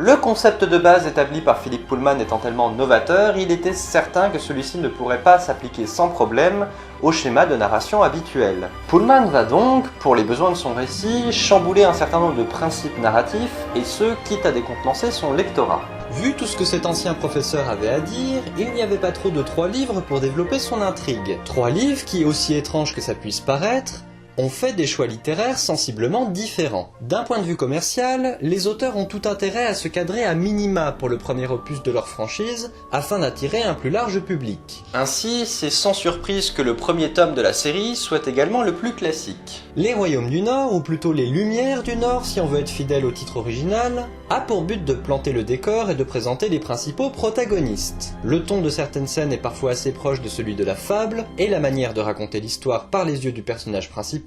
Le concept de base établi par Philippe Pullman étant tellement novateur, il était certain que celui-ci ne pourrait pas s'appliquer sans problème au schéma de narration habituel. Pullman va donc, pour les besoins de son récit, chambouler un certain nombre de principes narratifs, et ce, quitte à décontenancer son lectorat. Vu tout ce que cet ancien professeur avait à dire, il n'y avait pas trop de 3 livres pour développer son intrigue. 3 livres qui, aussi étranges que ça puisse paraître, ont fait des choix littéraires sensiblement différents. D'un point de vue commercial, les auteurs ont tout intérêt à se cadrer à minima pour le premier opus de leur franchise, afin d'attirer un plus large public. Ainsi, c'est sans surprise que le premier tome de la série soit également le plus classique. Les Royaumes du Nord, ou plutôt les Lumières du Nord si on veut être fidèle au titre original, a pour but de planter le décor et de présenter les principaux protagonistes. Le ton de certaines scènes est parfois assez proche de celui de la fable, et la manière de raconter l'histoire par les yeux du personnage principal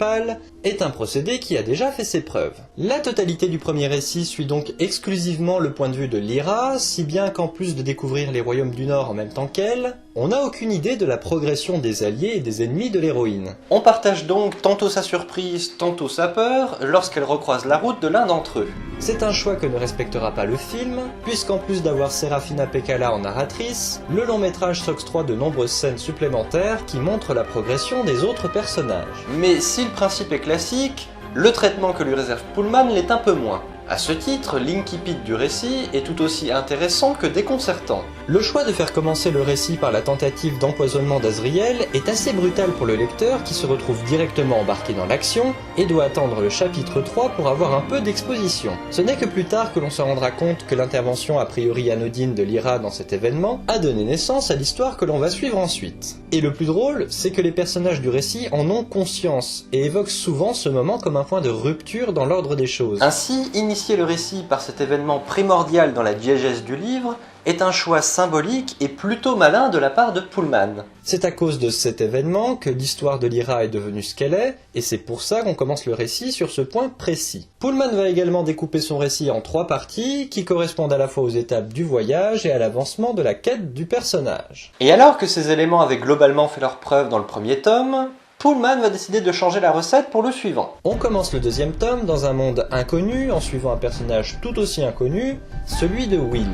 est un procédé qui a déjà fait ses preuves. La totalité du premier récit suit donc exclusivement le point de vue de Lyra, si bien qu'en plus de découvrir les Royaumes du Nord en même temps qu'elle, on n'a aucune idée de la progression des alliés et des ennemis de l'héroïne. On partage donc tantôt sa surprise, tantôt sa peur, lorsqu'elle recroise la route de l'un d'entre eux. C'est un choix que ne respectera pas le film, puisqu'en plus d'avoir Serafina Pekkala en narratrice, le long métrage s'octroie de nombreuses scènes supplémentaires qui montrent la progression des autres personnages. Mais si le principe est classique, le traitement que lui réserve Pullman l'est un peu moins. À ce titre, l'incipit du récit est tout aussi intéressant que déconcertant. Le choix de faire commencer le récit par la tentative d'empoisonnement d'Azriel est assez brutal pour le lecteur qui se retrouve directement embarqué dans l'action et doit attendre le chapitre 3 pour avoir un peu d'exposition. Ce n'est que plus tard que l'on se rendra compte que l'intervention a priori anodine de Lyra dans cet événement a donné naissance à l'histoire que l'on va suivre ensuite. Et le plus drôle, c'est que les personnages du récit en ont conscience et évoquent souvent ce moment comme un point de rupture dans l'ordre des choses. Ainsi, initier le récit par cet événement primordial dans la diégèse du livre est un choix symbolique et plutôt malin de la part de Pullman. C'est à cause de cet événement que l'histoire de Lyra est devenue ce qu'elle est, et c'est pour ça qu'on commence le récit sur ce point précis. Pullman va également découper son récit en 3 parties, qui correspondent à la fois aux étapes du voyage et à l'avancement de la quête du personnage. Et alors que ces éléments avaient globalement fait leur preuve dans le premier tome, Pullman va décider de changer la recette pour le suivant. On commence le deuxième tome dans un monde inconnu en suivant un personnage tout aussi inconnu, celui de Will.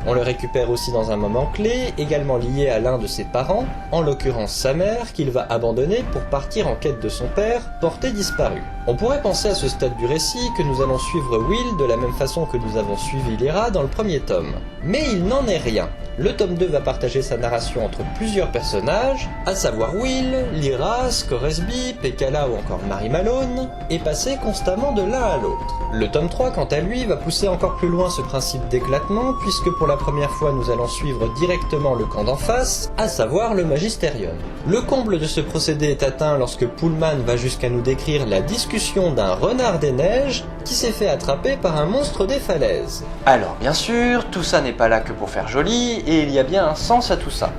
On le récupère aussi dans un moment clé, également lié à l'un de ses parents, en l'occurrence sa mère, qu'il va abandonner pour partir en quête de son père, porté disparu. On pourrait penser à ce stade du récit que nous allons suivre Will de la même façon que nous avons suivi Lyra dans le premier tome. Mais il n'en est rien. Le tome 2 va partager sa narration entre plusieurs personnages, à savoir Will, Lyra, Scoresby, Pekkala ou encore Mary Malone, et passer constamment de l'un à l'autre. Le tome 3, quant à lui, va pousser encore plus loin ce principe d'éclatement, puisque pour la première fois nous allons suivre directement le camp d'en face, à savoir le Magisterium. Le comble de ce procédé est atteint lorsque Pullman va jusqu'à nous décrire la discussion d'un renard des neiges qui s'est fait attraper par un monstre des falaises. Alors bien sûr, tout ça n'est pas là que pour faire joli, et il y a bien un sens à tout ça.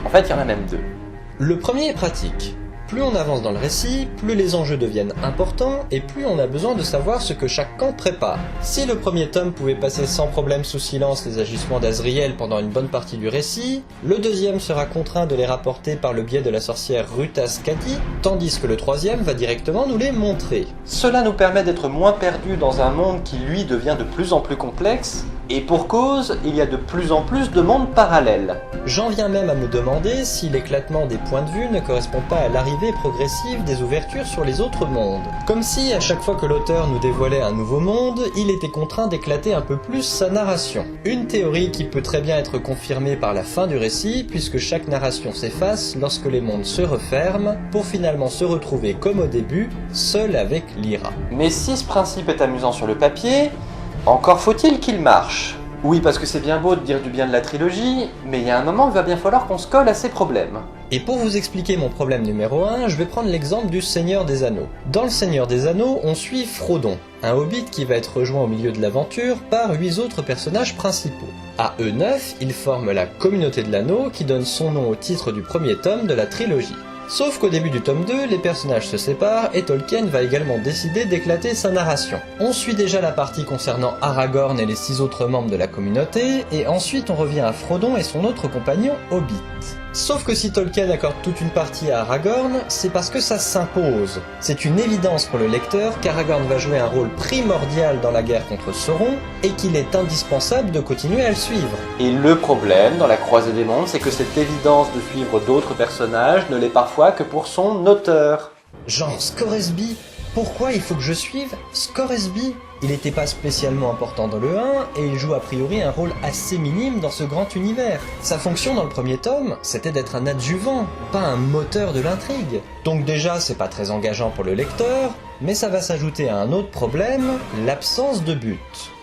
En fait, il y en a même 2. Le premier est pratique. Plus on avance dans le récit, plus les enjeux deviennent importants et plus on a besoin de savoir ce que chaque camp prépare. Si le premier tome pouvait passer sans problème sous silence les agissements d'Azriel pendant une bonne partie du récit, le deuxième sera contraint de les rapporter par le biais de la sorcière Ruta Skadi, tandis que le troisième va directement nous les montrer. Cela nous permet d'être moins perdus dans un monde qui lui devient de plus en plus complexe, et pour cause, il y a de plus en plus de mondes parallèles. J'en viens même à me demander si l'éclatement des points de vue ne correspond pas à l'arrivée progressive des ouvertures sur les autres mondes. Comme si, à chaque fois que l'auteur nous dévoilait un nouveau monde, il était contraint d'éclater un peu plus sa narration. Une théorie qui peut très bien être confirmée par la fin du récit, puisque chaque narration s'efface lorsque les mondes se referment, pour finalement se retrouver comme au début, seul avec Lyra. Mais si ce principe est amusant sur le papier, encore faut-il qu'il marche. Oui, parce que c'est bien beau de dire du bien de la trilogie, mais il y a un moment où il va bien falloir qu'on se colle à ces problèmes. Et pour vous expliquer mon problème numéro 1, je vais prendre l'exemple du Seigneur des Anneaux. Dans le Seigneur des Anneaux, on suit Frodon, un hobbit qui va être rejoint au milieu de l'aventure par 8 autres personnages principaux. À eux 9, ils forment la Communauté de l'Anneau qui donne son nom au titre du premier tome de la trilogie. Sauf qu'au début du tome 2, les personnages se séparent et Tolkien va également décider d'éclater sa narration. On suit déjà la partie concernant Aragorn et les 6 autres membres de la communauté, et ensuite on revient à Frodon et son autre compagnon Hobbit. Sauf que si Tolkien accorde toute une partie à Aragorn, c'est parce que ça s'impose. C'est une évidence pour le lecteur qu'Aragorn va jouer un rôle primordial dans la guerre contre Sauron et qu'il est indispensable de continuer à le suivre. Et le problème dans la Croisée des Mondes, c'est que cette évidence de suivre d'autres personnages ne l'est parfois que pour son auteur. Genre Scoresby, pourquoi il faut que je suive Scoresby ? Il n'était pas spécialement important dans le 1, et il joue a priori un rôle assez minime dans ce grand univers. Sa fonction dans le premier tome, c'était d'être un adjuvant, pas un moteur de l'intrigue. Donc déjà, c'est pas très engageant pour le lecteur, mais ça va s'ajouter à un autre problème, l'absence de but.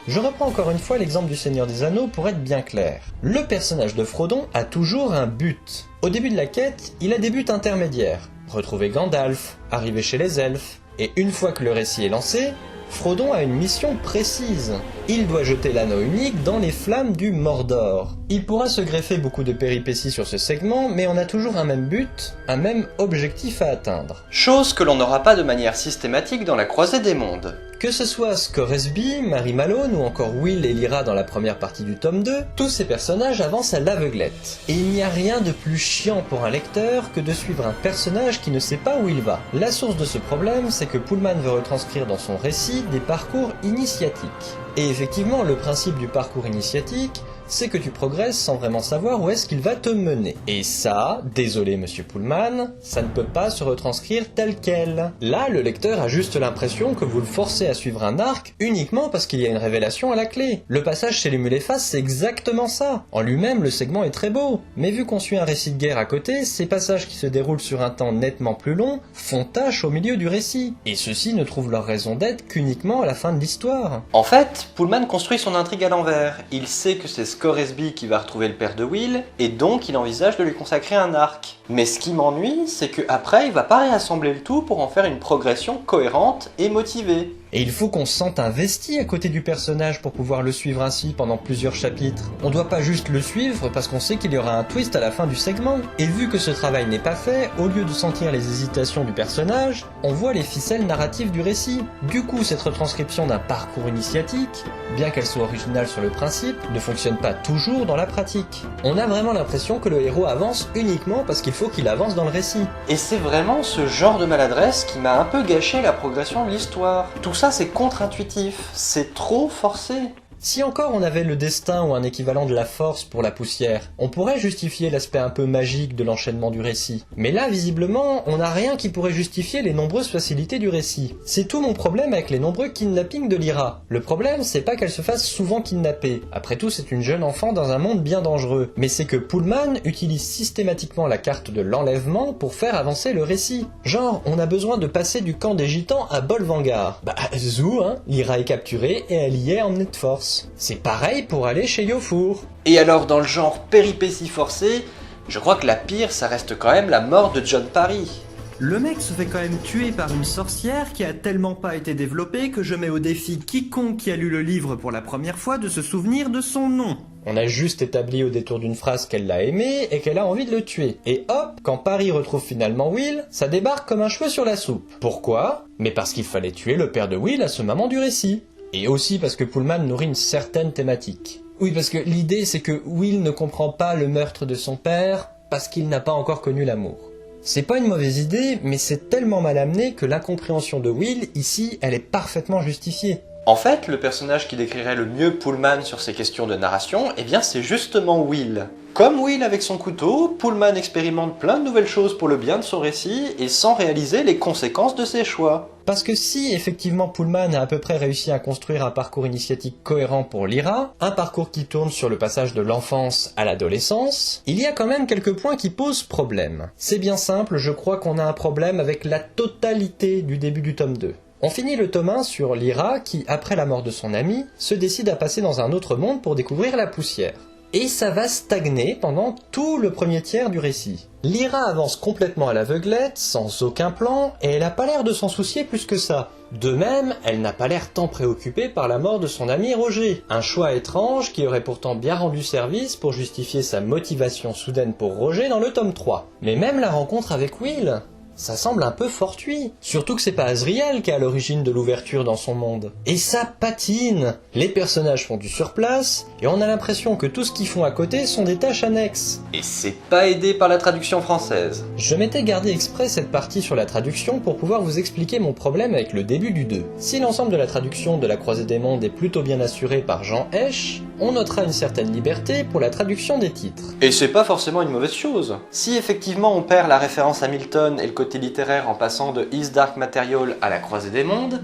Je reprends encore une fois l'exemple du Seigneur des Anneaux pour être bien clair. Le personnage de Frodon a toujours un but. Au début de la quête, il a des buts intermédiaires. Retrouver Gandalf, arriver chez les elfes, et une fois que le récit est lancé, Frodon a une mission précise. Il doit jeter l'anneau unique dans les flammes du Mordor. Il pourra se greffer beaucoup de péripéties sur ce segment, mais on a toujours un même but, un même objectif à atteindre. Chose que l'on n'aura pas de manière systématique dans la Croisée des Mondes. Que ce soit Scoresby, Mary Malone ou encore Will et Lyra dans la première partie du tome 2, tous ces personnages avancent à l'aveuglette. Et il n'y a rien de plus chiant pour un lecteur que de suivre un personnage qui ne sait pas où il va. La source de ce problème, c'est que Pullman veut retranscrire dans son récit des parcours initiatiques. Et effectivement, le principe du parcours initiatique, c'est que tu progresses sans vraiment savoir où est-ce qu'il va te mener. Et ça, désolé monsieur Pullman, ça ne peut pas se retranscrire tel quel. Là, le lecteur a juste l'impression que vous le forcez à suivre un arc uniquement parce qu'il y a une révélation à la clé. Le passage chez les Mulephas, c'est exactement ça. En lui-même, le segment est très beau. Mais vu qu'on suit un récit de guerre à côté, ces passages qui se déroulent sur un temps nettement plus long font tâche au milieu du récit. Et ceux-ci ne trouvent leur raison d'être qu'uniquement à la fin de l'histoire. En fait, Pullman construit son intrigue à l'envers. Il sait que c'est Scoresby qui va retrouver le père de Will, et donc il envisage de lui consacrer un arc. Mais ce qui m'ennuie, c'est qu'après il va pas réassembler le tout pour en faire une progression cohérente et motivée. Et il faut qu'on se sente investi à côté du personnage pour pouvoir le suivre ainsi pendant plusieurs chapitres. On doit pas juste le suivre parce qu'on sait qu'il y aura un twist à la fin du segment. Et vu que ce travail n'est pas fait, au lieu de sentir les hésitations du personnage, on voit les ficelles narratives du récit. Du coup, cette retranscription d'un parcours initiatique, bien qu'elle soit originale sur le principe, ne fonctionne pas toujours dans la pratique. On a vraiment l'impression que le héros avance uniquement parce qu'il faut qu'il avance dans le récit. Et c'est vraiment ce genre de maladresse qui m'a un peu gâché la progression de l'histoire. Tout ça c'est contre-intuitif, c'est trop forcé. Si encore on avait le destin ou un équivalent de la force pour la poussière, on pourrait justifier l'aspect un peu magique de l'enchaînement du récit. Mais là, visiblement, on n'a rien qui pourrait justifier les nombreuses facilités du récit. C'est tout mon problème avec les nombreux kidnappings de Lyra. Le problème, c'est pas qu'elle se fasse souvent kidnapper. Après tout, c'est une jeune enfant dans un monde bien dangereux. Mais c'est que Pullman utilise systématiquement la carte de l'enlèvement pour faire avancer le récit. Genre, on a besoin de passer du camp des gitans à Bolvangar. Bah, zou, hein, Lyra est capturée et elle y est emmenée de force. C'est pareil pour aller chez Yofour. Et alors dans le genre péripétie forcée, je crois que la pire ça reste quand même la mort de John Parry. Le mec se fait quand même tuer par une sorcière qui a tellement pas été développée que je mets au défi quiconque qui a lu le livre pour la première fois de se souvenir de son nom. On a juste établi au détour d'une phrase qu'elle l'a aimé et qu'elle a envie de le tuer. Et hop, quand Parry retrouve finalement Will, ça débarque comme un cheveu sur la soupe. Pourquoi ? Mais parce qu'il fallait tuer le père de Will à ce moment du récit. Et aussi parce que Pullman nourrit une certaine thématique. Oui, parce que l'idée c'est que Will ne comprend pas le meurtre de son père parce qu'il n'a pas encore connu l'amour. C'est pas une mauvaise idée, mais c'est tellement mal amené que l'incompréhension de Will, ici, elle est parfaitement justifiée. En fait, le personnage qui décrirait le mieux Pullman sur ces questions de narration, eh bien c'est justement Will. Comme Will avec son couteau, Pullman expérimente plein de nouvelles choses pour le bien de son récit et sans réaliser les conséquences de ses choix. Parce que si effectivement Pullman a à peu près réussi à construire un parcours initiatique cohérent pour Lyra, un parcours qui tourne sur le passage de l'enfance à l'adolescence, il y a quand même quelques points qui posent problème. C'est bien simple, je crois qu'on a un problème avec la totalité du début du tome 2. On finit le tome 1 sur Lyra qui, après la mort de son ami, se décide à passer dans un autre monde pour découvrir la poussière. Et ça va stagner pendant tout le premier tiers du récit. Lyra avance complètement à l'aveuglette, sans aucun plan, et elle a pas l'air de s'en soucier plus que ça. De même, elle n'a pas l'air tant préoccupée par la mort de son ami Roger. Un choix étrange qui aurait pourtant bien rendu service pour justifier sa motivation soudaine pour Roger dans le tome 3. Mais même la rencontre avec Will... Ça semble un peu fortuit. Surtout que c'est pas Azriel qui est à l'origine de l'ouverture dans son monde. Et ça patine. Les personnages font du surplace, et on a l'impression que tout ce qu'ils font à côté sont des tâches annexes. Et c'est pas aidé par la traduction française. Je m'étais gardé exprès cette partie sur la traduction pour pouvoir vous expliquer mon problème avec le début du 2. Si l'ensemble de la traduction de La Croisée des Mondes est plutôt bien assuré par Jean Hesch, on notera une certaine liberté pour la traduction des titres. Et c'est pas forcément une mauvaise chose. Si effectivement on perd la référence à Milton et le côté littéraire en passant de His Dark Material à La Croisée des Mondes,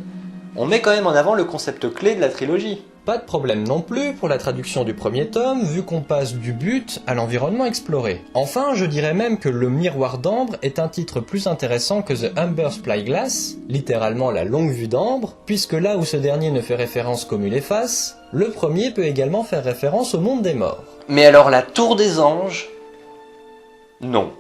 on met quand même en avant le concept clé de la trilogie. Pas de problème non plus pour la traduction du premier tome, vu qu'on passe du but à l'environnement exploré. Enfin, je dirais même que Le Miroir d'Ambre est un titre plus intéressant que The Amber Spyglass, littéralement la longue vue d'Ambre, puisque là où ce dernier ne fait référence qu'au Mulephas, le premier peut également faire référence au monde des morts. Mais alors la Tour des Anges? Non.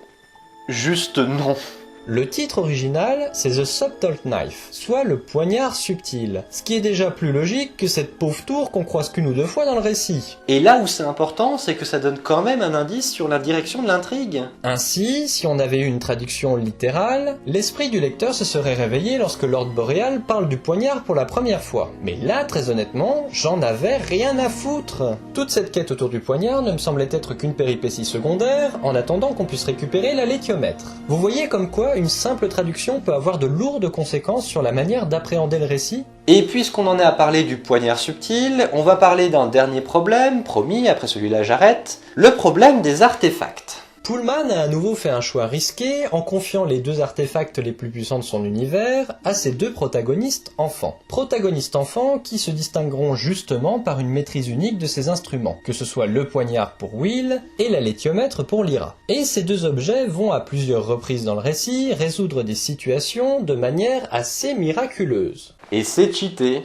Juste non. Le titre original, c'est The Subtle Knife, soit le poignard subtil, ce qui est déjà plus logique que cette pauvre tour qu'on croise qu'une ou deux fois dans le récit. Et là où c'est important, c'est que ça donne quand même un indice sur la direction de l'intrigue. Ainsi, si on avait eu une traduction littérale, l'esprit du lecteur se serait réveillé lorsque Lord Boreal parle du poignard pour la première fois. Mais là, très honnêtement, j'en avais rien à foutre. Toute cette quête autour du poignard ne me semblait être qu'une péripétie secondaire, en attendant qu'on puisse récupérer la léthiomètre. Vous voyez comme quoi une simple traduction peut avoir de lourdes conséquences sur la manière d'appréhender le récit. Et puisqu'on en est à parler du poignard subtil, on va parler d'un dernier problème, promis, après celui-là j'arrête, le problème des artefacts. Pullman a à nouveau fait un choix risqué en confiant les deux artefacts les plus puissants de son univers à ses deux protagonistes enfants. Protagonistes enfants qui se distingueront justement par une maîtrise unique de ces instruments, que ce soit le poignard pour Will et la léthiomètre pour Lyra. Et ces deux objets vont à plusieurs reprises dans le récit résoudre des situations de manière assez miraculeuse. Et c'est cheaté.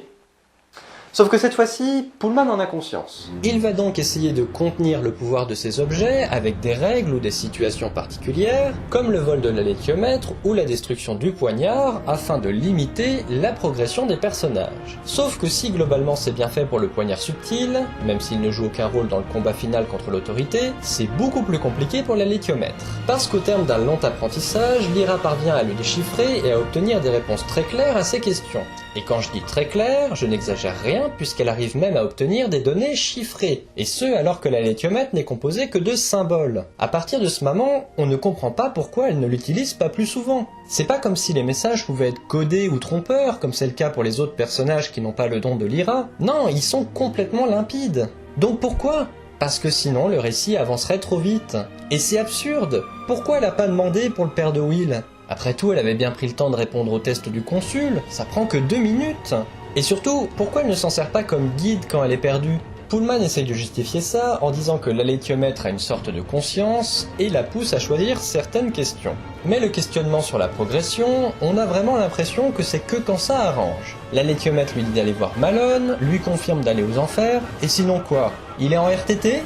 Sauf que cette fois-ci, Pullman en a conscience. Il va donc essayer de contenir le pouvoir de ces objets avec des règles ou des situations particulières, comme le vol de la léthiomètre ou la destruction du poignard, afin de limiter la progression des personnages. Sauf que si globalement c'est bien fait pour le poignard subtil, même s'il ne joue aucun rôle dans le combat final contre l'autorité, c'est beaucoup plus compliqué pour la léthiomètre. Parce qu'au terme d'un long apprentissage, Lyra parvient à le déchiffrer et à obtenir des réponses très claires à ses questions. Et quand je dis très clair, je n'exagère rien puisqu'elle arrive même à obtenir des données chiffrées, et ce alors que la léthiomètre n'est composée que de symboles. À partir de ce moment, on ne comprend pas pourquoi elle ne l'utilise pas plus souvent. C'est pas comme si les messages pouvaient être codés ou trompeurs, comme c'est le cas pour les autres personnages qui n'ont pas le don de Lyra. Non, ils sont complètement limpides. Donc pourquoi ? Parce que sinon le récit avancerait trop vite. Et c'est absurde. Pourquoi elle a pas demandé pour le père de Will ? Après tout, elle avait bien pris le temps de répondre au test du consul, ça prend que 2 minutes. Et surtout, pourquoi elle ne s'en sert pas comme guide quand elle est perdue ? Pullman essaye de justifier ça en disant que la léthiomètre a une sorte de conscience et la pousse à choisir certaines questions. Mais le questionnement sur la progression, on a vraiment l'impression que c'est que quand ça arrange. La léthiomètre lui dit d'aller voir Malone, lui confirme d'aller aux enfers, et sinon quoi ? Il est en RTT ?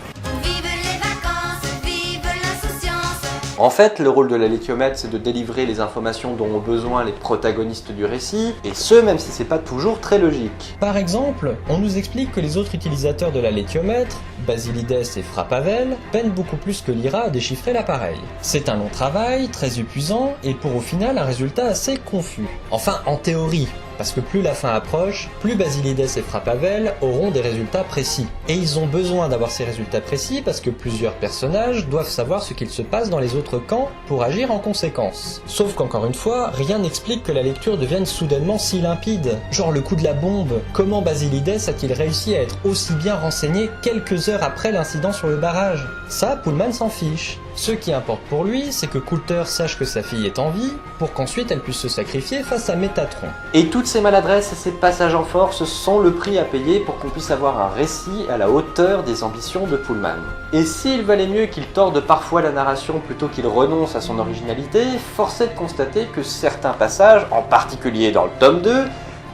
En fait, le rôle de la léthiomètre, c'est de délivrer les informations dont ont besoin les protagonistes du récit, et ce, même si c'est pas toujours très logique. Par exemple, on nous explique que les autres utilisateurs de la léthiomètre, Basilides et Frappavel, peinent beaucoup plus que Lyra à déchiffrer l'appareil. C'est un long travail, très épuisant, et pour au final un résultat assez confus. Enfin, en théorie. Parce que plus la fin approche, plus Basilides et Frappavel auront des résultats précis. Et ils ont besoin d'avoir ces résultats précis parce que plusieurs personnages doivent savoir ce qu'il se passe dans les autres camps pour agir en conséquence. Sauf qu'encore une fois, rien n'explique que la lecture devienne soudainement si limpide. Genre le coup de la bombe, comment Basilides a-t-il réussi à être aussi bien renseigné quelques heures après l'incident sur le barrage ? Ça, Pullman s'en fiche. Ce qui importe pour lui, c'est que Coulter sache que sa fille est en vie, pour qu'ensuite elle puisse se sacrifier face à Métatron. Et toutes ces maladresses et ces passages en force sont le prix à payer pour qu'on puisse avoir un récit à la hauteur des ambitions de Pullman. Et s'il valait mieux qu'il torde parfois la narration plutôt qu'il renonce à son originalité, force est de constater que certains passages, en particulier dans le tome 2,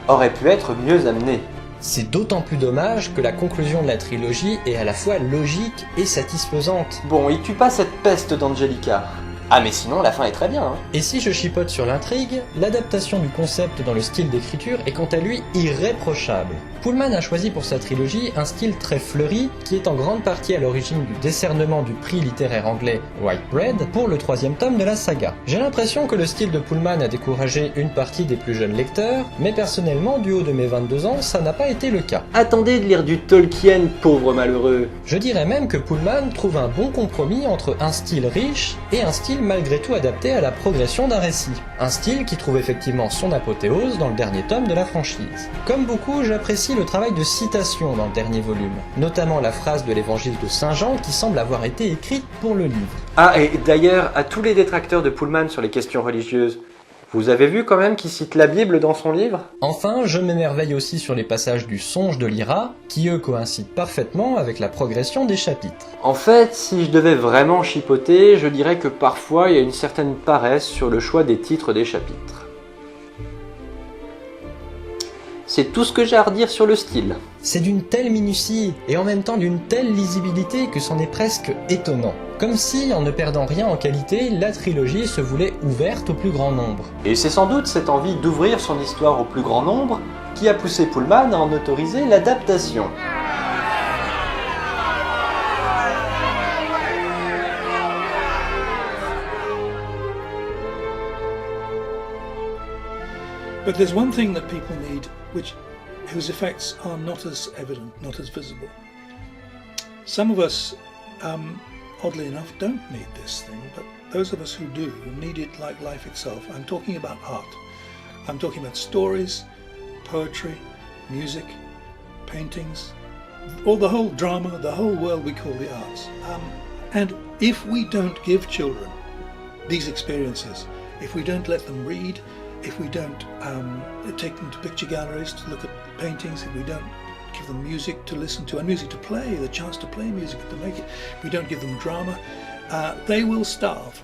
auraient pu être mieux amenés. C'est d'autant plus dommage que la conclusion de la trilogie est à la fois logique et satisfaisante. Bon, il tue pas cette peste d'Angelica. Ah mais sinon la fin est très bien, hein. Et si je chipote sur l'intrigue, l'adaptation du concept dans le style d'écriture est quant à lui irréprochable. Pullman a choisi pour sa trilogie un style très fleuri qui est en grande partie à l'origine du décernement du prix littéraire anglais Whitbread pour le 3e tome de la saga. J'ai l'impression que le style de Pullman a découragé une partie des plus jeunes lecteurs, mais personnellement, du haut de mes 22 ans, ça n'a pas été le cas. Attendez de lire du Tolkien, pauvre malheureux. Je dirais même que Pullman trouve un bon compromis entre un style riche et un style malgré tout adapté à la progression d'un récit. Un style qui trouve effectivement son apothéose dans le dernier tome de la franchise. Comme beaucoup, j'apprécie le travail de citation dans le dernier volume, notamment la phrase de l'évangile de Saint Jean qui semble avoir été écrite pour le livre. Ah, et d'ailleurs, à tous les détracteurs de Pullman sur les questions religieuses, vous avez vu quand même qu'il cite la Bible dans son livre? Enfin, je m'émerveille aussi sur les passages du songe de Lyra, qui eux coïncident parfaitement avec la progression des chapitres. En fait, si je devais vraiment chipoter, je dirais que parfois il y a une certaine paresse sur le choix des titres des chapitres. C'est tout ce que j'ai à redire sur le style. C'est d'une telle minutie, et en même temps d'une telle lisibilité que c'en est presque étonnant. Comme si, en ne perdant rien en qualité, la trilogie se voulait ouverte au plus grand nombre. Et c'est sans doute cette envie d'ouvrir son histoire au plus grand nombre qui a poussé Pullman à en autoriser l'adaptation. But there's one thing that people need, whose effects are not as evident, not as visible. Some of us, oddly enough, don't need this thing, but those of us who do need it like life itself. I'm talking about art. I'm talking about stories, poetry, music, paintings, or the whole drama, the whole world we call the arts. And if we don't give children these experiences, if we don't let them read, if we don't take them to picture galleries to look at paintings, if we don't give them music to listen to and music to play, the chance to play music, to make it, if we don't give them drama, they will starve.